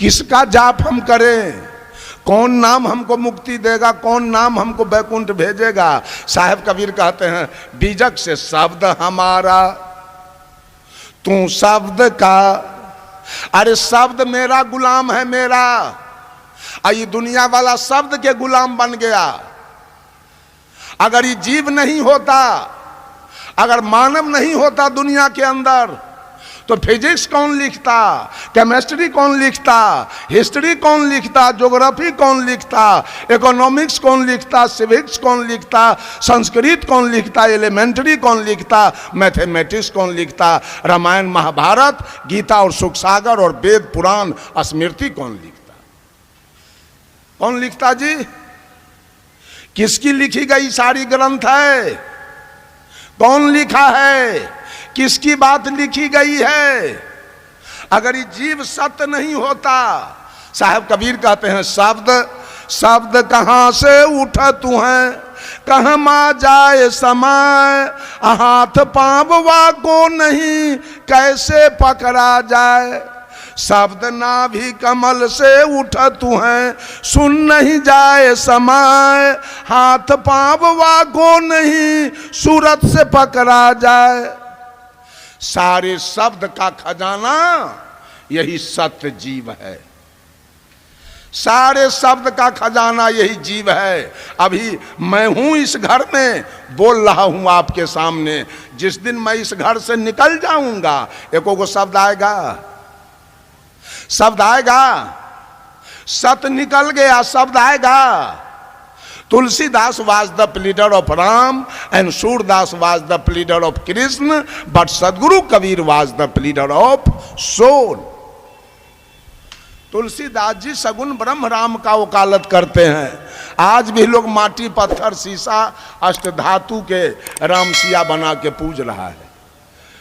किसका जाप हम करें? कौन नाम हमको मुक्ति देगा? कौन नाम हमको बैकुंठ भेजेगा? साहब कबीर कहते हैं बीजक से शब्द हमारा, तू शब्द का। अरे शब्द मेरा गुलाम है मेरा। ये दुनिया वाला शब्द के गुलाम बन गया। अगर ये जीव नहीं होता, अगर मानव नहीं होता दुनिया के अंदर, तो फिजिक्स कौन लिखता, केमिस्ट्री कौन लिखता, हिस्ट्री कौन लिखता, ज्योग्राफी कौन लिखता, इकोनॉमिक्स कौन लिखता, सिविक्स कौन लिखता, संस्कृत कौन लिखता, एलिमेंट्री कौन लिखता, मैथमेटिक्स कौन लिखता, रामायण महाभारत गीता और सुख सागर और वेद पुराण स्मृति कौन लिखता? कौन लिखता जी? किसकी लिखी गई सारी ग्रंथ है? कौन लिखा है? किसकी बात लिखी गई है? अगर ये जीव सत्य नहीं होता, साहब कबीर कहते हैं शब्द शब्द कहां से उठा तू है, कहां मा जाए समय, हाथ पांव को नहीं कैसे पकड़ा जाए। शब्द नाभि कमल से उठा तू है, सुन नहीं जाए समय, हाथ पांव को नहीं सूरत से पकड़ा जाए। सारे शब्द का खजाना यही सत्य जीव है। सारे शब्द का खजाना यही जीव है। अभी मैं हूं इस घर में, बोल रहा हूं आपके सामने। जिस दिन मैं इस घर से निकल जाऊंगा, एको को शब्द आएगा? शब्द आएगा? सत्य निकल गया, शब्द आएगा? Tulsidas was the pleader of Ram and Surdas was the pleader of Krishna, but Sadguru Kabir was the pleader of soul. Tulsidas ji सगुन ब्रह्म राम का वकालत करते हैं। आज भी लोग माटी पत्थर शीशा अष्टधातु के राम सिया बना के पूज रहा है।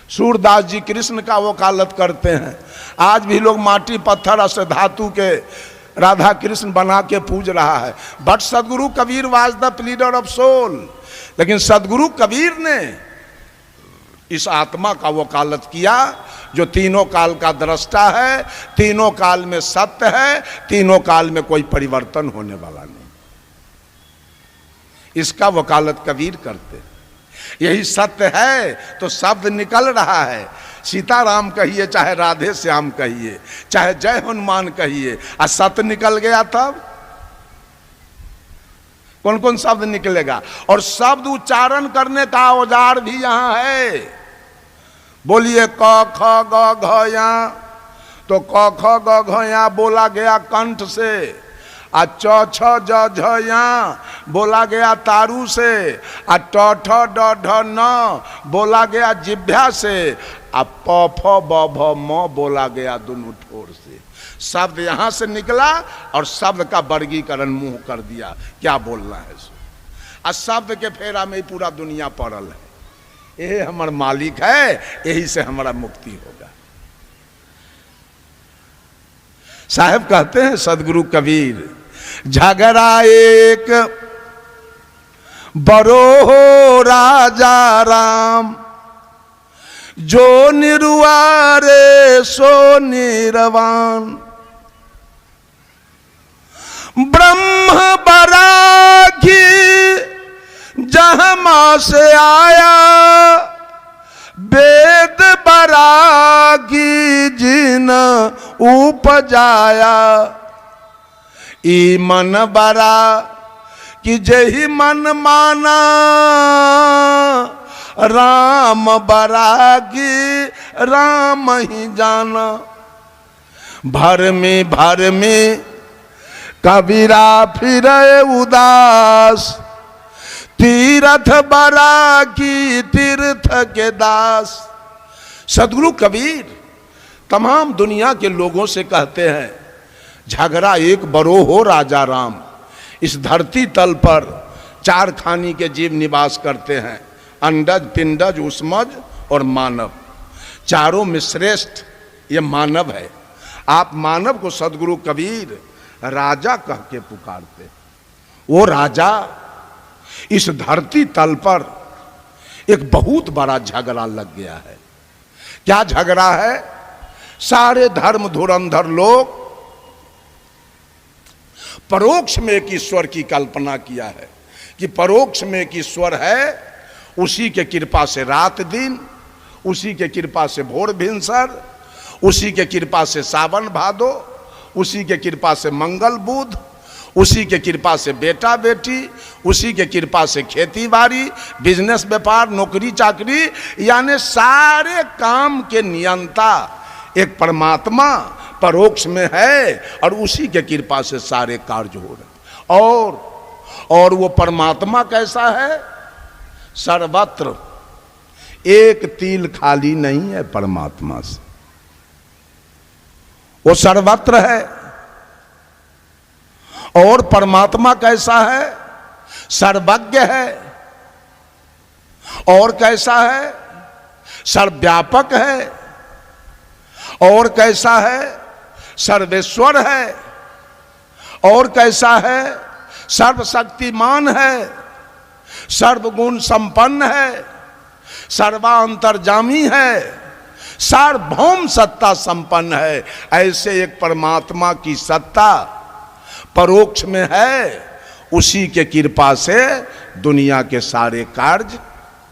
सूरदास जी कृष्ण का वकालत करते हैं। आज भी लोग माटी पत्थर अष्टधातु के राधा कृष्ण बना के पूज रहा है। But Sadguru Kabir was the pleader of soul. लेकिन सदगुरु कबीर ने इस आत्मा का वकालत किया जो तीनों काल का दृष्टा है, तीनों काल में सत्य है, तीनों काल में कोई परिवर्तन होने वाला नहीं। इसका वकालत कबीर करते हैं। यही सत्य है तो शब्द निकल रहा है। सीताराम कहिए, चाहे राधे श्याम कहिए, चाहे जय हनुमान कहिए, और सत्य निकल गया तब कौन कौन शब्द निकलेगा? और शब्द उच्चारण करने का औजार भी यहां है। बोलिए क ख ग घ या, तो क ख ग घ या बोला गया कंठ से, आ च छ ज झ या बोला गया तारू से, आ ट ठ ड ढ न बोला गया जिह्वा से, आ प फ ब भ म बोला गया दोनों ठोर से। शब्द यहां से निकला और शब्द का वर्गीकरण मुंह कर दिया, क्या बोलना है सो। आ शब्द के फेरा में पूरा दुनिया पड़ल है। यही हमारा मालिक है, यही से हमारा मुक्ति होगा। साहब कहते हैं सदगुरु कबीर, झगड़ा एक बरो हो राजा राम, जो निरुआरे सो निरवान। ब्रह्म बरागी जहां से आया, वेद बरागी जिन उपजाया। ई मन बरा कि जही मन माना, राम बरागी राम ही जाना। भर में कबीरा फिरे उदास, तीर्थ बरागी तीर्थ के दास। सदगुरु कबीर तमाम दुनिया के लोगों से कहते हैं, झगड़ा एक बरो हो राजा राम। इस धरती तल पर चार खानी के जीव निवास करते हैं, अंडज पिंडज उष्मज और मानव। चारों में श्रेष्ठ ये मानव है। आप मानव को सदगुरु कबीर राजा कह के पुकारते। वो राजा इस धरती तल पर एक बहुत बड़ा झगड़ा लग गया है। क्या झगड़ा है? सारे धर्म धुरंधर लोग परोक्ष में एक ईश्वर की कल्पना किया है कि परोक्ष में एक ईश्वर है, उसी के कृपा से रात दिन, उसी के कृपा से भोर भिनसर, उसी के कृपा से सावन भादो, उसी के कृपा से मंगल बुध, उसी के कृपा से बेटा बेटी, उसी के कृपा से खेती बाड़ी, बिजनेस व्यापार, नौकरी चाकरी, यानी सारे काम के नियंता एक परमात्मा परोक्ष में है और उसी के कृपा से सारे कार्य हो रहे। और वो परमात्मा कैसा है? सर्वत्र, एक तिल खाली नहीं है परमात्मा से, वो सर्वत्र है। और परमात्मा कैसा है? सर्वज्ञ है। और कैसा है? सर्वव्यापक है। और कैसा है? सर्वेश्वर है। और कैसा है? सर्वशक्तिमान है, सर्वगुण संपन्न है, सर्वांतर्यामी है, सार्वभौम सत्ता संपन्न है। ऐसे एक परमात्मा की सत्ता परोक्ष में है, उसी के कृपा से दुनिया के सारे कार्य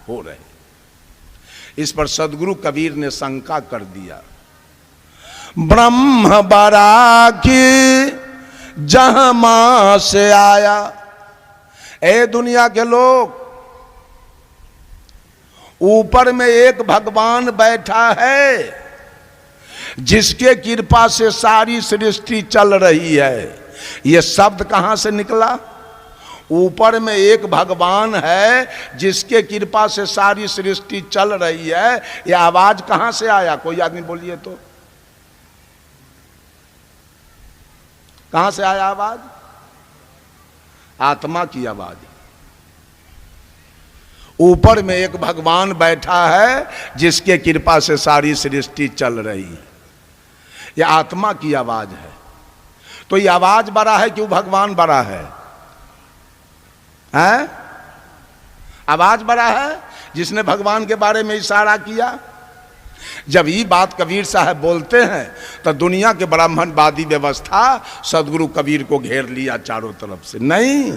हो रहे। इस पर सदगुरु कबीर ने शंका कर दिया, ब्रह्म बराकी जहां मां से आया। ए दुनिया के लोग, ऊपर में एक भगवान बैठा है जिसके कृपा से सारी सृष्टि चल रही है। यह शब्द कहां से निकला? ऊपर में एक भगवान है जिसके कृपा से सारी सृष्टि चल रही है। यह आवाज कहां से आया? कोई आदमी बोलिए तो, कहां से आया आवाज? आत्मा की आवाज। ऊपर में एक भगवान बैठा है जिसके कृपा से सारी सृष्टि चल रही है। यह आत्मा की आवाज है। तो ये आवाज बड़ा है कि वो भगवान बड़ा है? हैं? आवाज बड़ा है जिसने भगवान के बारे में इशारा किया। जब ये बात कबीर साहब बोलते हैं तो दुनिया के ब्राह्मणवादी व्यवस्था सदगुरु कबीर को घेर लिया चारों तरफ से। नहीं,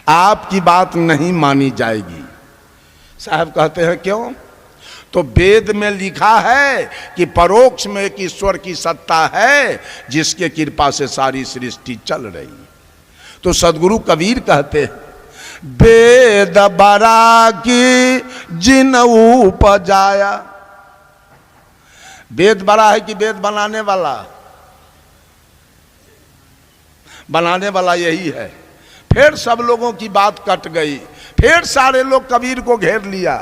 आपकी बात नहीं मानी जाएगी। साहब कहते हैं क्यों? तो वेद में लिखा है कि परोक्ष में एक ईश्वर की सत्ता है जिसके कृपा से सारी सृष्टि चल रही। तो सदगुरु कबीर कहते हैं, वेद बरा की जिन उपजाया। वेद बड़ा है कि वेद बनाने वाला? बनाने वाला यही है। फिर सब लोगों की बात कट गई, फिर सारे लोग कबीर को घेर लिया,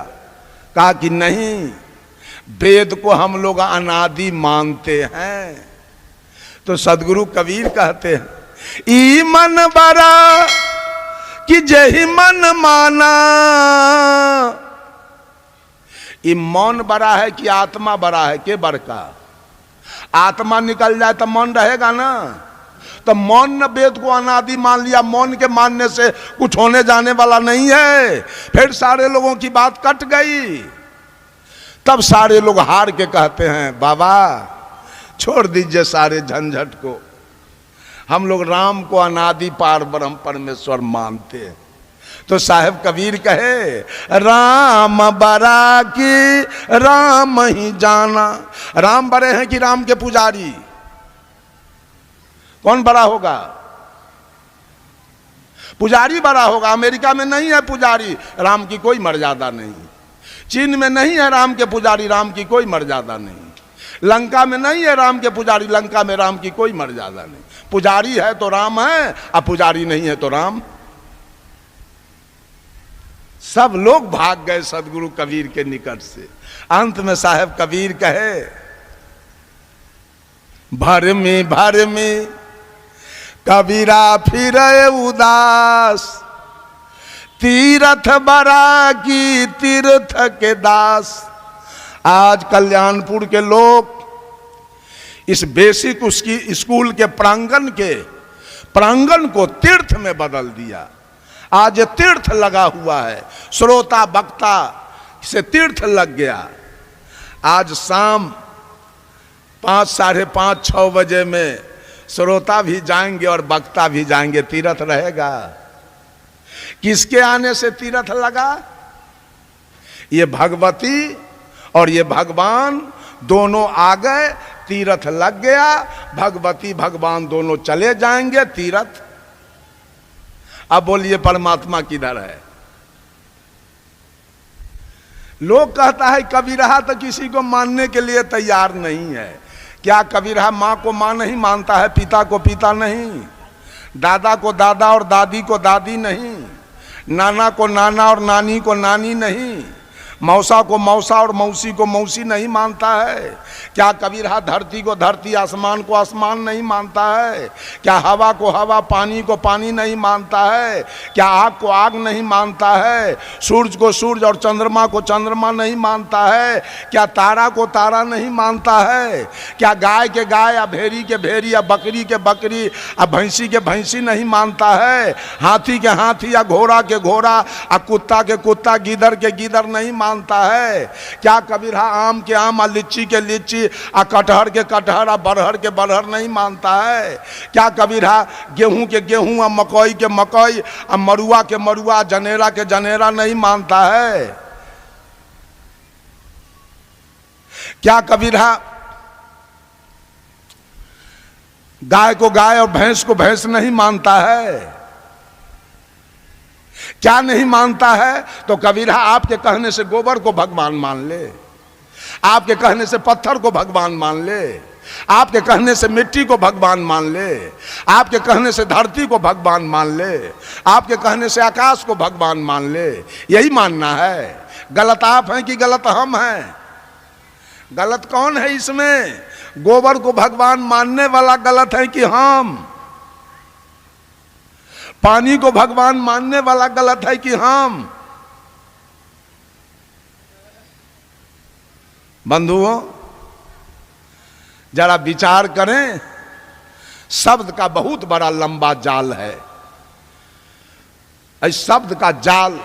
कहा कि नहीं, वेद को हम लोग अनादि मानते हैं। तो सदगुरु कबीर कहते हैं, ई मन बड़ा कि जही मन माना। ये मन बड़ा है कि आत्मा बड़ा है? के बड़का? आत्मा निकल जाए तो मन रहेगा ना। तो मन ने वेद को अनादि मान लिया, मन के मानने से कुछ होने जाने वाला नहीं है। फिर सारे लोगों की बात कट गई। तब सारे लोग हार के कहते हैं, बाबा छोड़ दीजिए सारे झंझट को, हम लोग राम को अनादि पार ब्रह्म परमेश्वर मानते हैं। तो साहब कबीर कहे, राम बरा की राम ही जाना। राम बड़े हैं कि राम के पुजारी? कौन बड़ा होगा? पुजारी बड़ा होगा। अमेरिका में नहीं है पुजारी, राम की कोई मर्यादा नहीं। चीन में नहीं है राम के पुजारी, राम की कोई मर्यादा नहीं। लंका में नहीं है राम के पुजारी, लंका में राम की कोई मर्यादा नहीं। पुजारी है तो राम है, और पुजारी नहीं है तो राम। सब लोग भाग गए सदगुरु कबीर के निकट से। अंत में साहब कबीर कहे, भर में कबीरा फिरे उदास, तीरथ बरा की तीर्थ के दास। आज कल्याणपुर के लोग इस बेसिक उसकी स्कूल के प्रांगण को तीर्थ में बदल दिया। आज तीर्थ लगा हुआ है, श्रोता वक्ता से तीर्थ लग गया। आज शाम 5, साढ़े 5, 6 बजे में श्रोता भी जाएंगे और वक्ता भी जाएंगे, तीर्थ रहेगा। किसके आने से तीर्थ लगा? ये भगवती और ये भगवान दोनों आ गए, तीर्थ लग गया। भगवती भगवान दोनों चले जाएंगे तीर्थ। अब बोलिए परमात्मा किधर है? लोग कहता है कबीरहा तो किसी को मानने के लिए तैयार नहीं है। क्या कबीरहा माँ को माँ नहीं मानता है, पिता को पिता नहीं, दादा को दादा और दादी को दादी नहीं, नाना को नाना और नानी को नानी नहीं, मौसा को मौसा और मौसी को मौसी नहीं मानता है? क्या कबीरहा धरती को धरती, आसमान को आसमान नहीं मानता है? क्या हवा को हवा, पानी को पानी नहीं मानता है? क्या आग को आग नहीं मानता है? सूरज को सूरज और चंद्रमा को चंद्रमा नहीं मानता है? क्या तारा को तारा नहीं मानता है? क्या गाय के गाय या भेड़ी के भेड़ी या बकरी के बकरी या भैंसी के भैंसी नहीं मानता है? हाथी के हाथी या घोड़ा के घोड़ा या कुत्ता के कुत्ता, गीदड़ के गीदड़ नहीं मानता है? क्या कबीरहा आम के आम और लीची के लीची आ कटहर के कटहर आ बरहर के बरहर नहीं मानता है? क्या कबीरहा गेहूं के गेहूं आ मकई के मकई आ मरुआ के मरुआ, जनेरा के जनेरा नहीं मानता है? क्या कबीरहा गाय को गाय और भैंस को भैंस नहीं मानता है? क्या नहीं मानता है? तो कबीरहा आपके कहने से गोबर को भगवान मान ले, आपके कहने से पत्थर को भगवान मान ले, आपके कहने से मिट्टी को भगवान मान ले, आपके कहने से धरती को भगवान मान ले, आपके कहने से आकाश को भगवान मान ले। यही मानना है। गलत आप हैं कि गलत हम हैं? गलत कौन है इसमें? गोबर को भगवान मानने वाला गलत है कि हम? पानी को भगवान मानने वाला गलत है कि हम? बंधुओं, जरा विचार करें। शब्द का बहुत बड़ा लंबा जाल है। इस शब्द का जाल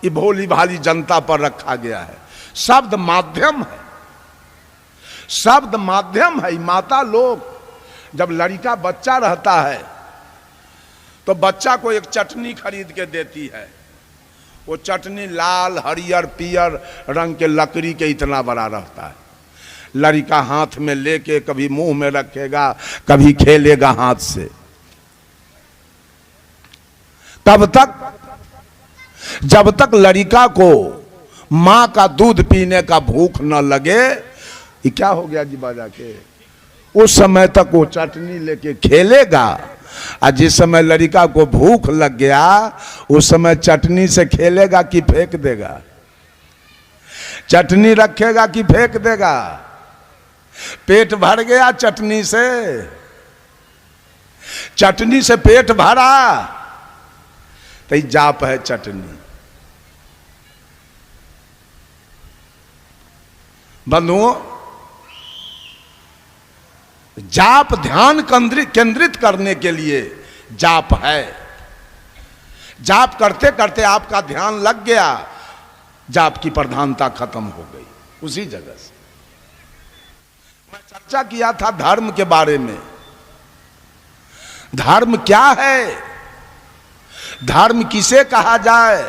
ये भोली भाली जनता पर रखा गया है। शब्द माध्यम है, शब्द माध्यम है। माता लोग जब लड़का बच्चा रहता है तो बच्चा को एक चटनी खरीद के देती है। वो चटनी लाल हरियर पियर रंग के लकड़ी के इतना बड़ा रहता है। लड़का हाथ में लेके कभी मुंह में रखेगा, कभी खेलेगा हाथ से। तब तक जब तक लड़का को मां का दूध पीने का भूख न लगे, ये क्या हो गया जी बाजा के, उस समय तक वो चटनी लेके खेलेगा। और जिस समय लड़का को भूख लग गया उस समय चटनी से खेलेगा कि फेंक देगा? चटनी रखेगा कि फेंक देगा? पेट भर गया चटनी से, चटनी से पेट भरा तो जाप है चटनी। बंधुओं, जाप ध्यान केंद्रित करने के लिए जाप है। जाप करते करते आपका ध्यान लग गया, जाप की प्रधानता खत्म हो गई उसी जगह से। मैं चर्चा किया था धर्म के बारे में। धर्म क्या है? धर्म किसे कहा जाए?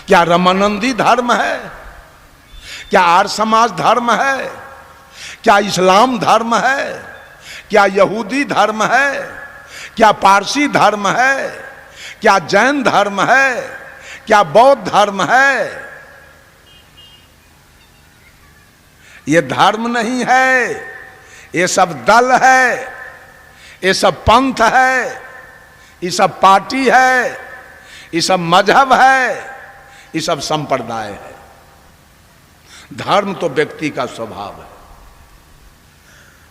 क्या रामानंदी धर्म है? क्या आर्य समाज धर्म है? क्या इस्लाम धर्म है? क्या यहूदी धर्म है? क्या पारसी धर्म है? क्या जैन धर्म है? क्या बौद्ध धर्म है? ये धर्म नहीं है, ये सब दल है, ये सब पंथ है, ये सब पार्टी है, ये सब मजहब है, ये सब संप्रदाय है। धर्म तो व्यक्ति का स्वभाव है।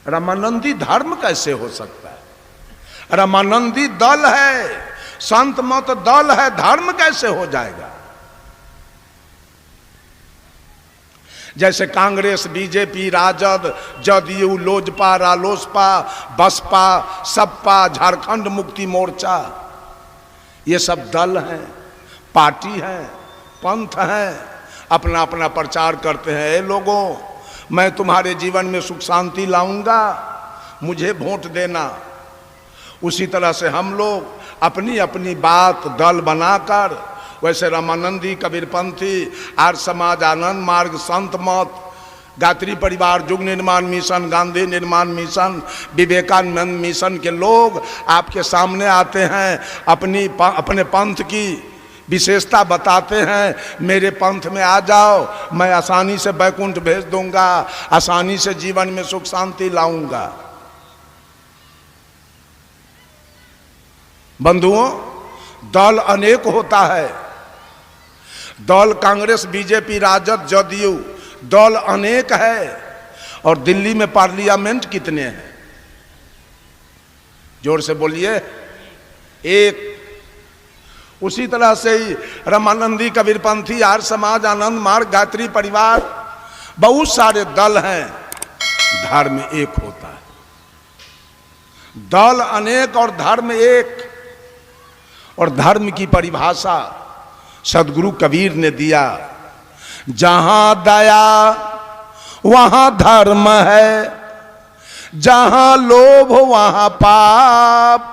रामानंदी धर्म कैसे हो सकता है? रामानंदी दल है, संत मत दल है, धर्म कैसे हो जाएगा? जैसे कांग्रेस, बीजेपी, राजद, जदयू, लोजपा, रालोसपा, बसपा, सपा, झारखंड मुक्ति मोर्चा, ये सब दल हैं, पार्टी हैं, पंथ हैं, अपना अपना प्रचार करते हैं। ए लोगों, मैं तुम्हारे जीवन में सुख शांति लाऊंगा, मुझे वोट देना। उसी तरह से हम लोग अपनी अपनी बात दल बनाकर, वैसे रामानंदी, कबीरपंथी, आर्य समाज, आनंद मार्ग, संत मत, गायत्री परिवार, युग निर्माण मिशन, गांधी निर्माण मिशन, विवेकानंद मिशन के लोग आपके सामने आते हैं, अपने पंथ की विशेषता बताते हैं। मेरे पंथ में आ जाओ, मैं आसानी से बैकुंठ भेज दूंगा, आसानी से जीवन में सुख शांति लाऊंगा। बंधुओं, दल अनेक होता है। दल कांग्रेस, बीजेपी, राजद, जदयू, दल अनेक है। और दिल्ली में पार्लियामेंट कितने हैं? जोर से बोलिए। एक। उसी तरह से ही रामानंदी, कबीरपंथी, आर्य समाज, आनंद मार्ग, गायत्री परिवार, बहुत सारे दल हैं। धर्म एक होता है। दल अनेक और धर्म एक। और धर्म की परिभाषा सदगुरु कबीर ने दिया, जहां दया वहां धर्म है, जहां लोभ वहां पाप,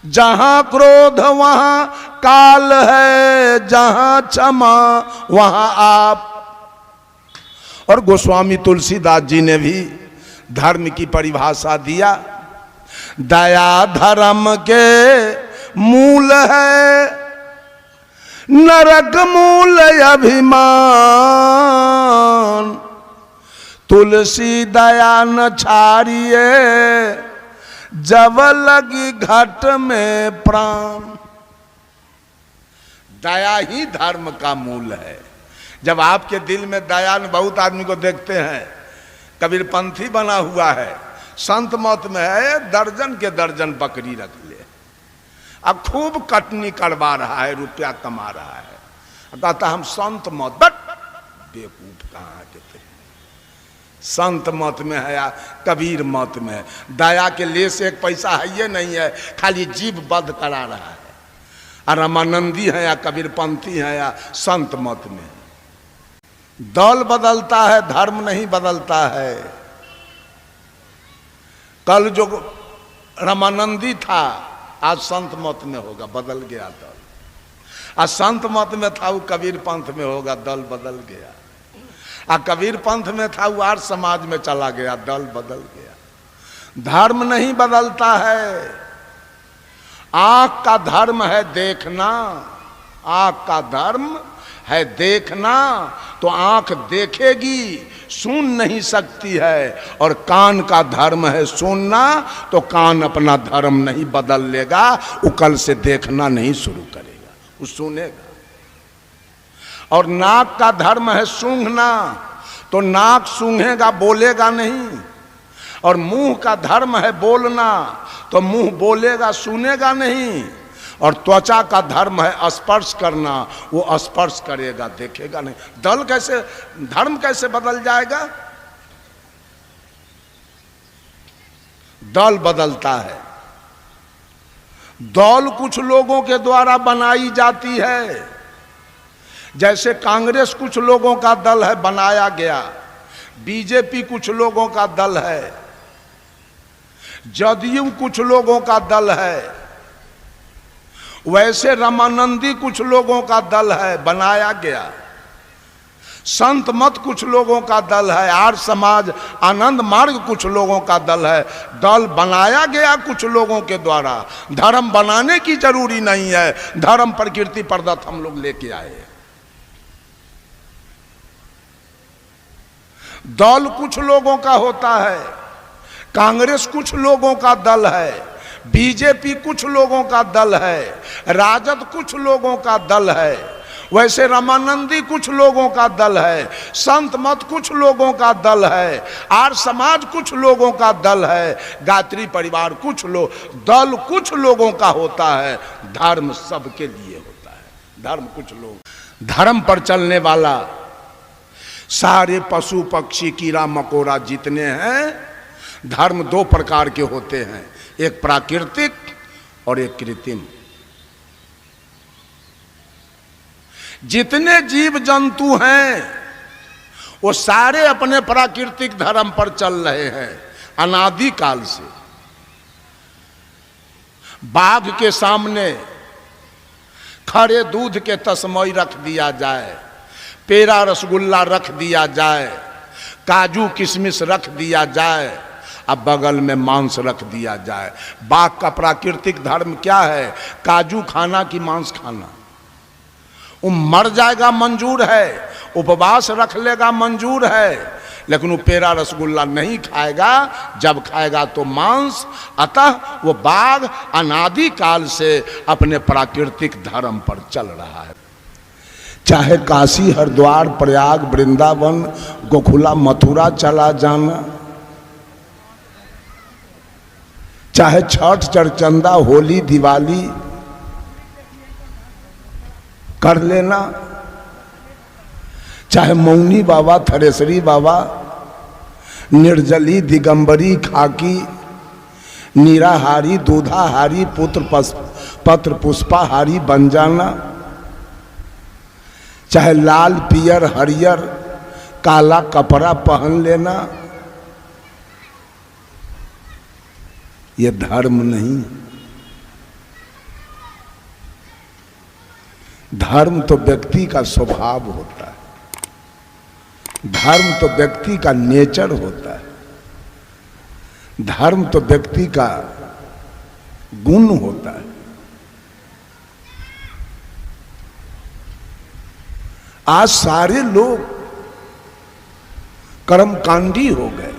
जहां क्रोध वहां काल है, जहां क्षमा वहां आप। और गोस्वामी तुलसीदास जी ने भी धर्म की परिभाषा दिया, दया धर्म के मूल है, नरक मूल अभिमान, तुलसी दया न छाड़िए, जब लगी घट में प्राण। दया ही धर्म का मूल है। जब आपके दिल में दया, बहुत आदमी को देखते हैं कबीरपंथी बना हुआ है, संत मत में है, दर्जन के दर्जन बकरी रख ले, अब खूब कटनी करवा रहा है, रुपया कमा रहा है, कहता हम संत मत। बट बेवकूफ कहाँ के थे? संत मत में है या कबीर मत में है। दया के लिए से एक पैसा है ये नहीं है, खाली जीव बद करा रहा है। और रामानंदी है या कबीरपंथी है या संत मत में। दल बदलता है, धर्म नहीं बदलता है। कल जो रामानंदी था आज संत मत में होगा, बदल गया दल। आज संत मत में था वो कबीर पंथ में होगा, दल बदल गया। आ कबीर पंथ में था वो आर्य समाज में चला गया, दल बदल गया। धर्म नहीं बदलता है। आंख का धर्म है देखना, आंख का धर्म है देखना, तो आंख देखेगी, सुन नहीं सकती है। और कान का धर्म है सुनना, तो कान अपना धर्म नहीं बदल लेगा, वो कल से देखना नहीं शुरू करेगा, वो सुनेगा। और नाक का धर्म है सूंघना, तो नाक सूंघेगा, बोलेगा नहीं। और मुंह का धर्म है बोलना, तो मुंह बोलेगा, सुनेगा नहीं। और त्वचा का धर्म है स्पर्श करना, वो स्पर्श करेगा, देखेगा नहीं। दल कैसे, धर्म कैसे बदल जाएगा? दल बदलता है। दल कुछ लोगों के द्वारा बनाई जाती है। जैसे कांग्रेस कुछ लोगों का दल है, बनाया गया। बीजेपी कुछ लोगों का दल है, जदयू कुछ लोगों का दल है। वैसे रामानंदी कुछ लोगों का दल है, बनाया गया। संत मत कुछ लोगों का दल है, आर्य समाज, आनंद मार्ग कुछ लोगों का दल है। दल बनाया गया कुछ लोगों के द्वारा। धर्म बनाने की जरूरी नहीं है, धर्म प्रकृति प्रदत्त हम लोग लेके आए। दल कुछ लोगों का होता है। कांग्रेस कुछ लोगों का दल है, बीजेपी कुछ लोगों का दल है, राजद कुछ लोगों का दल है। वैसे रामानंदी कुछ लोगों का दल है, संत मत कुछ लोगों का दल है, आर्य समाज कुछ लोगों का दल है, गायत्री परिवार कुछ लोग। दल कुछ लोगों का होता है, धर्म सबके लिए होता है। धर्म कुछ लोग। धर्म पर चलने वाला सारे पशु पक्षी कीड़ा मकोड़ा जितने हैं, धर्म दो प्रकार के होते हैं, एक प्राकृतिक और एक कृत्रिम। जितने जीव जंतु हैं वो सारे अपने प्राकृतिक धर्म पर चल रहे हैं। अनादि काल से। बाघ के सामने खड़े दूध के तसमई रख दिया जाए, पेड़ा रसगुल्ला रख दिया जाए, काजू किशमिश रख दिया जाए, अब बगल में मांस रख दिया जाए। बाघ का प्राकृतिक धर्म क्या है? काजू खाना कि मांस खाना? वो मर जाएगा मंजूर है, उपवास रख लेगा मंजूर है, लेकिन वो पेड़ा रसगुल्ला नहीं खाएगा, जब खाएगा तो मांस। अतः वो बाघ अनादि काल से अपने प्राकृतिक धर्म पर चल रहा है। चाहे काशी, हरिद्वार, प्रयाग, वृंदावन, गोकुला, मथुरा चला जाना, चाहे छठ, चरचंदा, होली, दिवाली कर लेना, चाहे मौनी बाबा, थरेसरी बाबा, निर्जली, दिगंबरी, खाकी, नीराहारी, दूधाहारी, पत्र पुष्पाहारी बन जाना, चाहे लाल, पियर, हरियर, काला कपड़ा पहन लेना, ये धर्म नहीं। धर्म तो व्यक्ति का स्वभाव होता है, धर्म तो व्यक्ति का नेचर होता है, धर्म तो व्यक्ति का गुण होता है। आज सारे लोग कर्मकांडी हो गए,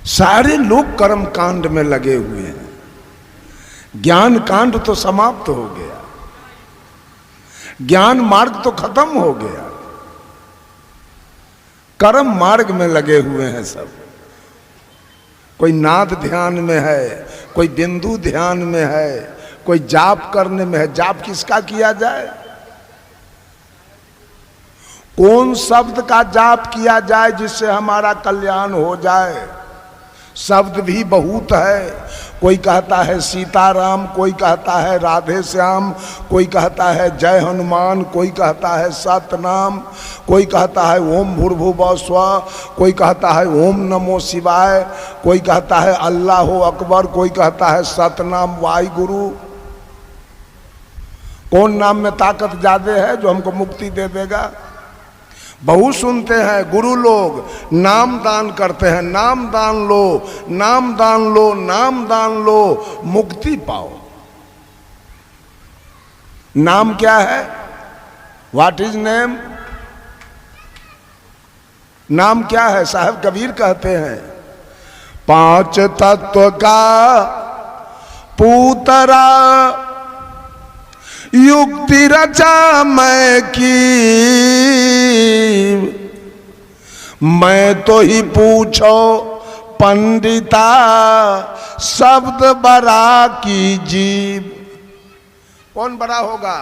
सारे लोग कर्म कांड में लगे हुए हैं। ज्ञान कांड तो समाप्त हो गया, ज्ञान मार्ग तो खत्म हो गया, कर्म मार्ग में लगे हुए हैं सब। कोई नाद ध्यान में है, कोई बिंदु ध्यान में है, कोई जाप करने में है। जाप किसका किया जाए? कौन शब्द का जाप किया जाए जिससे हमारा कल्याण हो जाए? शब्द भी बहुत है। कोई कहता है सीताराम, कोई कहता है राधे श्याम, कोई कहता है जय हनुमान, कोई कहता है सतनाम, कोई कहता है ओम भूर्भुवः स्वः, कोई कहता है ओम नमो शिवाय, कोई कहता है अल्लाह अकबर, कोई कहता है सतनाम वाहिगुरु। कौन नाम में ताकत ज्यादा है जो हमको मुक्ति दे देगा? बहुत सुनते हैं गुरु लोग नाम दान करते हैं, नाम दान लो, नाम दान लो, नाम दान लो, मुक्ति पाओ। नाम क्या है? What is name? नाम क्या है? साहब कबीर कहते हैं, 5 तत्व का पूतरा युक्ति रचा मैं की, मैं तो ही पूछो पंडिता शब्द बड़ा की जीव। कौन बड़ा होगा?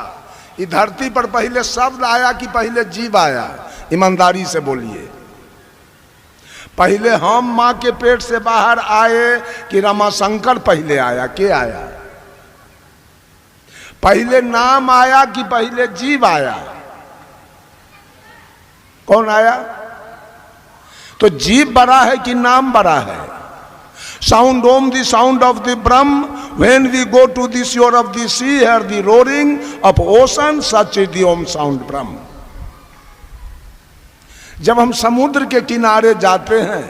इस धरती पर पहले शब्द आया कि पहले जीव आया? ईमानदारी से बोलिए। पहले हम मां के पेट से बाहर आए कि रमाशंकर पहले आया? के आया? पहले नाम आया कि पहले जीव आया? कौन आया? तो जीव बड़ा है कि नाम बड़ा है? Sound Om the sound of the Brahman, when we go to the shore of the sea, hear the roaring of ocean, such is the Om sound Brahman. जब हम समुद्र के किनारे जाते हैं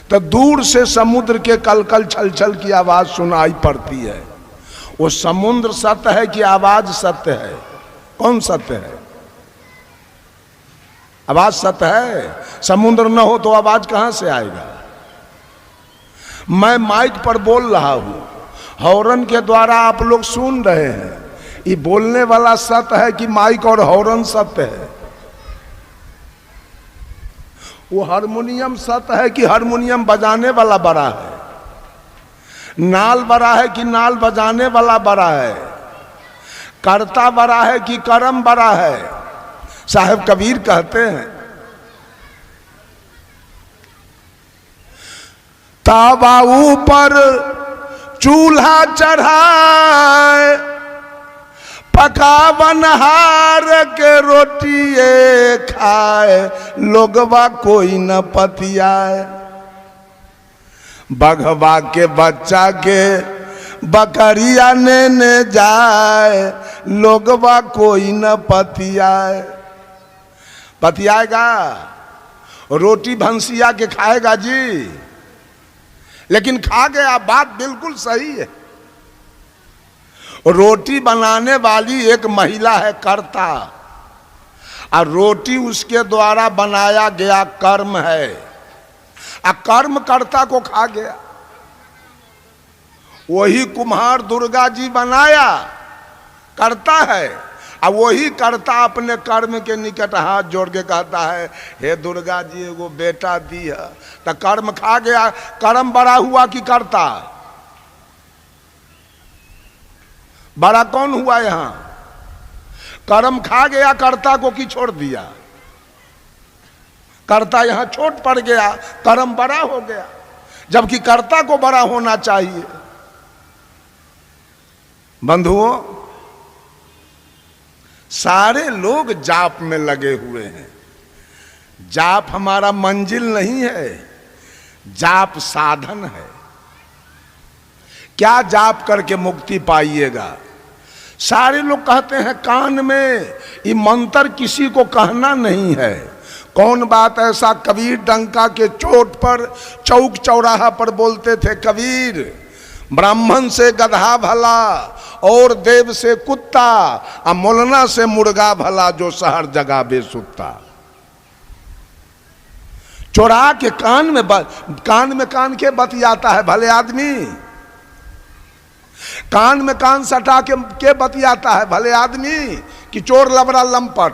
तो दूर से समुद्र के कलकल छलछल की आवाज सुनाई पड़ती है। वो समुद्र सत्य है कि आवाज सत्य है? कौन सत्य है? आवाज सत्य है। समुद्र न हो तो आवाज कहां से आएगा? मैं माइक पर बोल रहा हूं, हॉर्न के द्वारा आप लोग सुन रहे हैं। ये बोलने वाला सत्य है कि माइक और हॉर्न सत्य है? वो हारमोनियम सत्य है कि हारमोनियम बजाने वाला बड़ा है? नाल बड़ा है कि नाल बजाने वाला बड़ा है? कर्ता बड़ा है कि कर्म बड़ा है? साहब कबीर कहते हैं, तावा ऊपर चूल्हा चढ़ाए, पकावनहार के रोटिए खाए, लोगवा कोई न पतियाए। बघवा के बच्चा के बकरिया ने जाए, लोगवा कोई न पतियाए। पतियाएगा, रोटी भंसिया के खाएगा जी, लेकिन खा गया। बात बिल्कुल सही है। रोटी बनाने वाली एक महिला है कर्ता, और रोटी उसके द्वारा बनाया गया कर्म है, और कर्म कर्ता को खा गया। वही कुम्हार दुर्गा जी बनाया, करता है, और वही कर्ता अपने कर्म के निकट हाथ जोड़ के कहता है, हे दुर्गा जी एगो बेटा दी है, तो कर्म खा गया। कर्म बड़ा हुआ कि कर्ता? बड़ा कौन हुआ यहां? कर्म खा गया कर्ता को कि छोड़ दिया? कर्ता यहां छोट पड़ गया, कर्म बड़ा हो गया, जबकि कर्ता को बड़ा होना चाहिए। बंधुओं, सारे लोग जाप में लगे हुए हैं। जाप हमारा मंजिल नहीं है, जाप साधन है। क्या जाप करके मुक्ति पाइएगा? सारे लोग कहते हैं कान में, ये मंत्र किसी को कहना नहीं है। कौन बात ऐसा? कबीर डंका के चोट पर चौक चौराहा पर बोलते थे, कबीर ब्राह्मण से गधा भला और देव से कुत्ता, और मोलना से मुर्गा भला जो शहर जगह बेसुत्ता। चोरा के कान के बतियाता है भले आदमी, कान में कान सटा के बतियाता है भले आदमी कि चोर लबड़ा लंपट।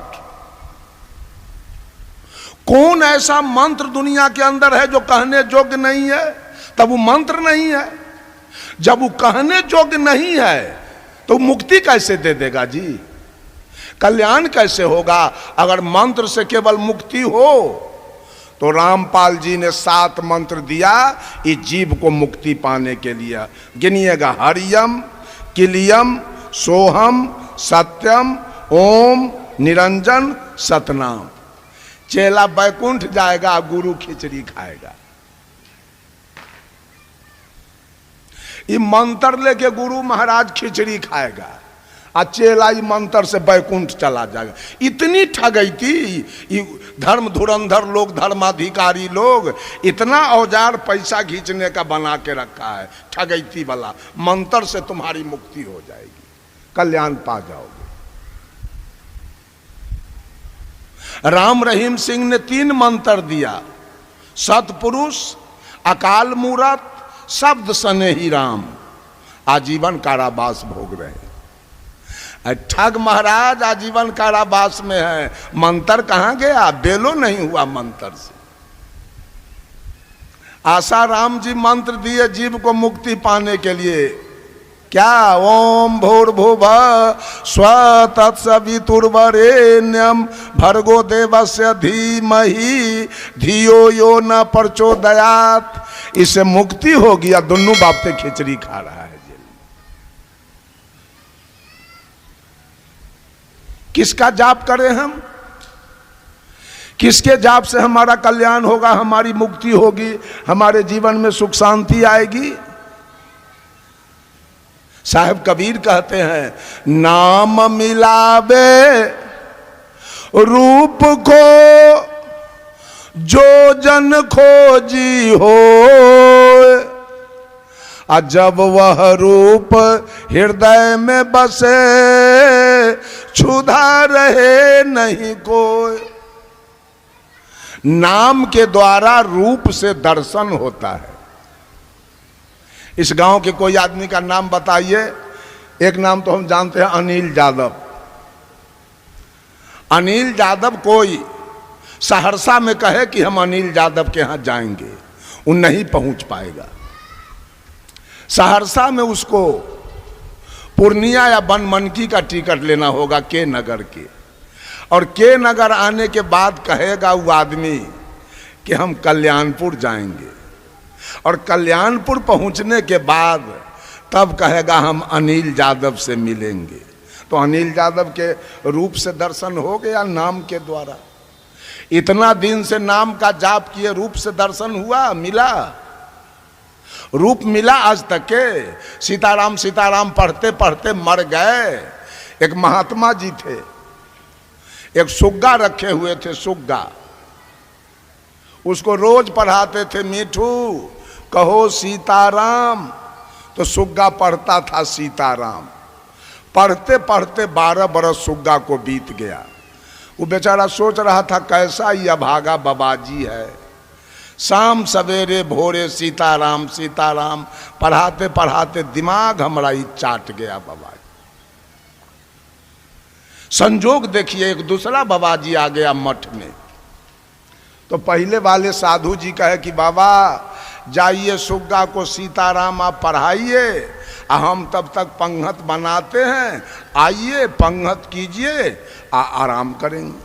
कौन ऐसा मंत्र दुनिया के अंदर है जो कहने योग्य नहीं है? तब वो मंत्र नहीं है। जब वो कहने योग्य नहीं है तो मुक्ति कैसे दे देगा जी? कल्याण कैसे होगा? अगर मंत्र से केवल मुक्ति हो तो रामपाल जी ने 7 मंत्र दिया इस जीव को मुक्ति पाने के लिए। गिनिएगा, हरियम, किलियम, सोहम, सत्यम, ओम, निरंजन, सतनाम। चेला बैकुंठ जाएगा, गुरु खिचड़ी खाएगा। ये मंत्र लेके गुरु महाराज खिचड़ी खाएगा, और चेला ये मंत्र से बैकुंठ चला जाएगा। इतनी ठगई थी धर्म धुरंधर लोग, धर्माधिकारी लोग, इतना औजार पैसा खींचने का बना के रखा है ठगैती वाला। मंत्र से तुम्हारी मुक्ति हो जाएगी, कल्याण पा जाओगे। राम रहीम सिंह ने 3 मंत्र दिया, सतपुरुष, अकाल मूरत, शब्द सने ही राम। आजीवन कारावास भोग रहे हैं। ठग महाराज आजीवन कारावास में है। मंत्र कहां गया? बेलो नहीं हुआ मंत्र से। आसाराम जी मंत्र दिए जीव को मुक्ति पाने के लिए। क्या? ओम भूर्भुवः स्वः तत्सवितुर्वरेण्यं भर्गो देवस्य धीमहि धियो यो न प्रचोदयात्। इससे मुक्ति होगी। या दोनों बातें खिचड़ी खा रहा है जेल। किसका जाप करें हम? किसके जाप से हमारा कल्याण होगा, हमारी मुक्ति होगी, हमारे जीवन में सुख शांति आएगी? साहब कबीर कहते हैं, नाम मिलावे रूप को जो जन खोजी हो, और जब वह रूप हृदय में बसे क्षुधा रहे नहीं कोई। नाम के द्वारा रूप से दर्शन होता है। इस गांव के कोई आदमी का नाम बताइए। एक नाम तो हम जानते हैं, अनिल यादव। अनिल यादव कोई सहरसा में कहे कि हम अनिल यादव के यहां जाएंगे, वो नहीं पहुंच पाएगा। सहरसा में उसको पूर्णिया या बनमनकी का टिकट लेना होगा, के नगर के। और के नगर आने के बाद कहेगा वो आदमी कि हम कल्याणपुर जाएंगे, और कल्याणपुर पहुंचने के बाद तब कहेगा हम अनिल यादव से मिलेंगे। तो अनिल यादव के रूप से दर्शन हो गया नाम के द्वारा। इतना दिन से नाम का जाप किए, रूप से दर्शन हुआ, मिला। रूप मिला आज तक के? सीताराम सीताराम पढ़ते पढ़ते मर गए। एक महात्मा जी थे, एक सुग्गा रखे हुए थे, सुग्गा, उसको रोज पढ़ाते थे, मीठू कहो सीताराम, तो सुग्गा पढ़ता था सीताराम। पढ़ते पढ़ते 12 बरस सुग्गा को बीत गया। वो बेचारा सोच रहा था कैसा ये अभागा बाबाजी है, शाम सवेरे भोरे सीताराम सीताराम पढ़ाते पढ़ाते दिमाग हमारा ही चाट गया बाबाजी। संजोग देखिए, एक दूसरा बाबाजी आ गया मठ में। तो पहले वाले साधु जी कहे कि बाबा जाइए सुग्गा को सीताराम आप पढ़ाइए, हम तब तक पंगत बनाते हैं, आइए पंगत कीजिए, आराम करेंगे।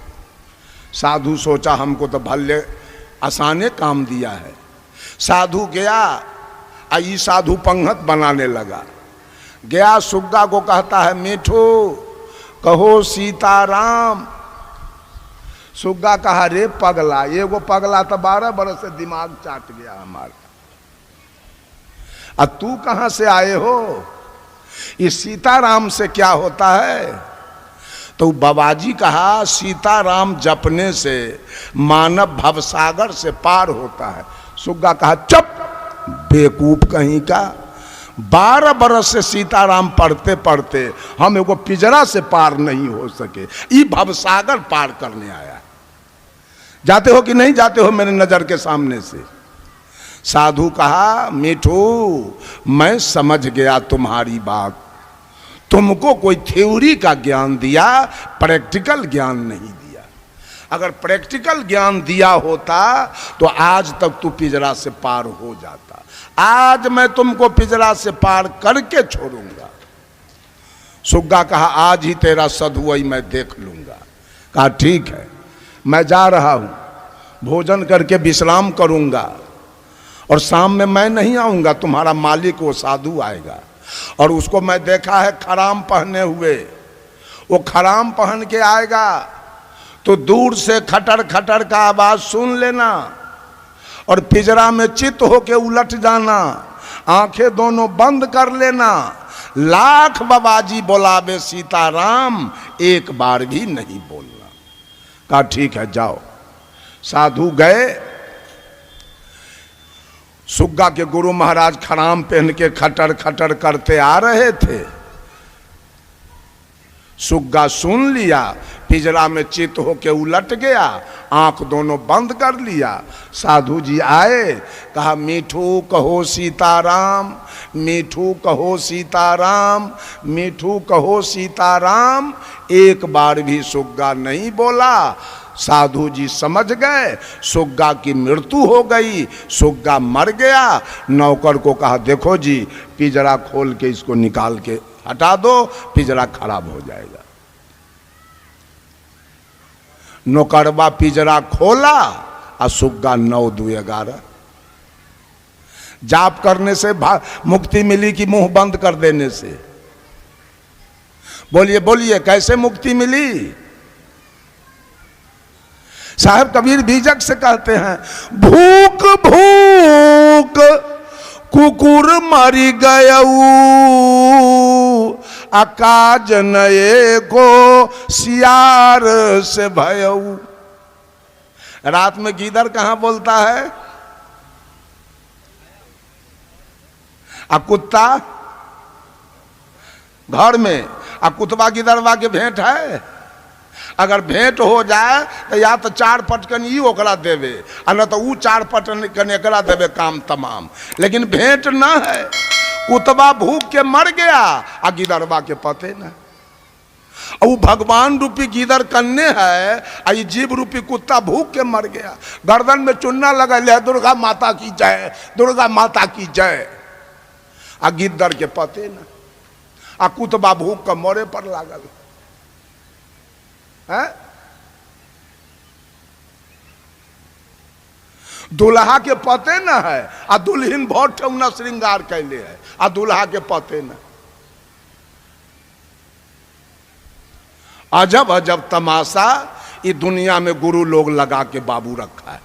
साधु सोचा हमको तो भले आसाने काम दिया है। साधु गया, आई साधु पंगत बनाने लगा। गया सुग्गा को कहता है मीठू कहो सीताराम। सुग्गा कहा रे पगला, ये वो पगला तो 12 बरस से दिमाग चाट गया हमारा। अब तू कहां से आए हो? ये सीताराम से क्या होता है? तो बाबाजी कहा सीताराम जपने से मानव भवसागर से पार होता है। सुग्गा कहा चुप बेवकूफ कहीं का, 12 बरस से सीताराम पढ़ते पढ़ते हम एगो पिंजरा से पार नहीं हो सके, ये भवसागर पार करने आया। जाते हो कि नहीं जाते हो मेरे नजर के सामने से? साधु कहा मीठू मैं समझ गया तुम्हारी बात, तुमको कोई थ्योरी का ज्ञान दिया, प्रैक्टिकल ज्ञान नहीं दिया। अगर प्रैक्टिकल ज्ञान दिया होता तो आज तक तू पिंजरा से पार हो जाता। आज मैं तुमको पिंजरा से पार करके छोड़ूंगा। सुग्गा कहा आज ही तेरा सधुआई मैं देख लूंगा। कहा ठीक है, मैं जा रहा हूं, भोजन करके विश्राम करूंगा और शाम में मैं नहीं आऊंगा, तुम्हारा मालिक वो साधु आएगा। और उसको मैं देखा है खराम पहने हुए, वो खराम पहन के आएगा तो दूर से खटर खटर का आवाज सुन लेना और पिंजरा में चित होके उलट जाना, आंखें दोनों बंद कर लेना। लाख बाबाजी बोलावे सीताराम, एक बार भी नहीं बोलना। कहा ठीक है जाओ। साधु गए। सुग्गा के गुरु महाराज खराम पहन के खटर खटर करते आ रहे थे। सुग्गा सुन लिया, पिंजरा में चित होके उलट गया, आंख दोनों बंद कर लिया। साधु जी आए, कहा मीठू कहो सीताराम, मीठू कहो सीताराम, मीठू कहो सीताराम। एक बार भी सुग्गा नहीं बोला। साधु जी समझ गए सुग्गा की मृत्यु हो गई, सुग्गा मर गया। नौकर को कहा देखो जी पिंजरा खोल के इसको निकाल के हटा दो, पिंजरा खराब हो जाएगा। नौकरबा पिंजरा खोला और सुग्गा 9 2 11। जाप करने से मुक्ति मिली कि मुंह बंद कर देने से? बोलिए बोलिए कैसे मुक्ति मिली? साहब कबीर बीजक से कहते हैं भूख भूख कुकुर मरी गयऊ, अकाज नए को सियार से भयऊ। रात में गीदड़ कहां बोलता है? कुत्ता घर में, कुतवा गिदड़वा के भेंट है। अगर भेंट हो जाए तो या तो 4 पटकन ही ओकरा देवे, न तो ऊ 4 पटकन एकरा देवे, काम तमाम। लेकिन भेंट न है। कुतवा भूख के मर गया आ गिदड़वा के पते न। वो भगवान रूपी गिदड़ कन्ने है, ये जीव रूपी कुत्ता भूख के मर गया। गर्दन में चुन्ना लगा ले दुर्गा माता की जय, दुर्गा माता की जय। आ गिद्दड़ के पते न। आ कुतबा भूख का मोरे पर लागल है। दुल्हा के पते न है, आ दुल्हन बहुत ठेउना श्रृंगार कैले है, आ दुल्हा के पते न। अजब अजब तमाशा ये दुनिया में गुरु लोग लगा के बाबू रखा है।